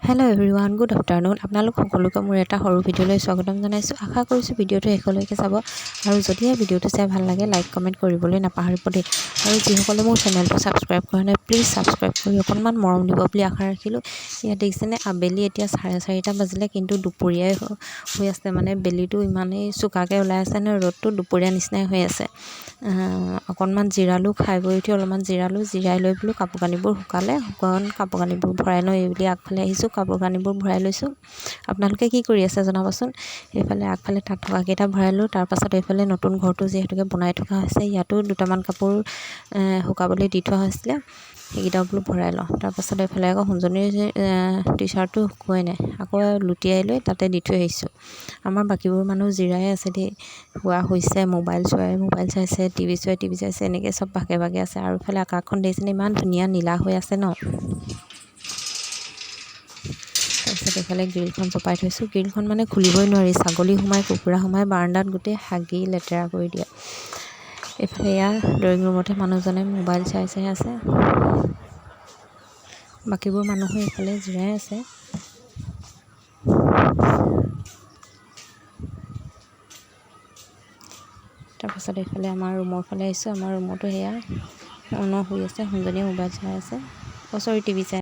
Hello' everyone, good afternoon. আপোনালোক সকলোকে মোৰ এটা সৰু ভিডিঅ'লৈ স্বাগতম জনাইছোঁ। আশা কৰিছোঁ ভিডিঅ'টো শেষলৈকে চাব আৰু যদিহে ভিডিঅ'টো চাই ভাল লাগে লাইক কমেণ্ট কৰিবলৈ নাপাহৰিব দেই। আৰু যিসকলে মোৰ চেনেলটো ছাবস্ক্ৰাইব কৰা নাই প্লিজ ছাবস্ক্ৰাইব কৰি অকণমান মৰম দিব বুলি আশা ৰাখিলোঁ। ইয়াত দেখিছেনে আবেলি এতিয়া 4:30 বাজিলে, কিন্তু দুপৰীয়াই হৈ আছে। মানে বেলিটো ইমানেই চোকাকৈ ওলাই আছে নে, ৰ'দটো দুপৰীয়া নিচিনাই হৈ আছে। অকণমান জিৰালোঁ, খাই বৈ উঠি অলপমান জিৰালোঁ, জিৰাই লৈ বোলো কাপোৰ কানিবোৰ শুকালে, কাপোৰ কানিবোৰ ভৰাই লওঁ এই বুলি আগফালে আহিছোঁ। কাপোৰ কানিবোৰ ভৰাই লৈছোঁ। আপোনালোকে কি কৰি আছে জনাবচোন। এইফালে আগফালে তাত থকাকেইটা ভৰালোঁ। তাৰপাছত এইফালে নতুন ঘৰটো যিহেতুকে বনাই থকা হৈছে, ইয়াতো দুটামান কাপোৰ শুকাবলৈ দি থোৱা হৈছিলে, সেইকেইটাও বোলো ভৰাই লওঁ। তাৰপাছত এইফালে আকৌ সোণজনীৰ টি চাৰ্টটো শুকুৱাই নাই, আকৌ লুটিয়াই লৈ তাতে দি থৈ আহিছোঁ। আমাৰ বাকীবোৰ মানুহ জিৰাই আছে দেই, শোৱা হৈছে, মোবাইল চাইছে, টিভি চাইছে, এনেকৈ চব ভাগে ভাগে আছে। আৰু ইফালে আকাশখন দেখিছেনে ইমান ধুনীয়া নীলা হৈ আছে ন। তাৰপিছত এইফালে গ্ৰিলখন চপাই থৈছোঁ। গ্ৰিলখন মানে খুলিবই নোৱাৰি, ছাগলী সোমাই কুকুৰা সোমাই বাৰাণ্ডাত গোটেই হাগি লেতেৰা কৰি দিয়ে। এইফালে এয়া ড্ৰয়িং ৰুমতে মানুহজনে মোবাইল চাই আছে। বাকীবোৰ মানুহে এইফালে জিৰাই আছে। তাৰপাছত এইফালে আমাৰ ৰুমৰ ফালে আহিছোঁ। আমাৰ ৰুমতো সেয়া শুই আছে, সোণজনীয়ে মোবাইল চাই আছে, টিভি চাই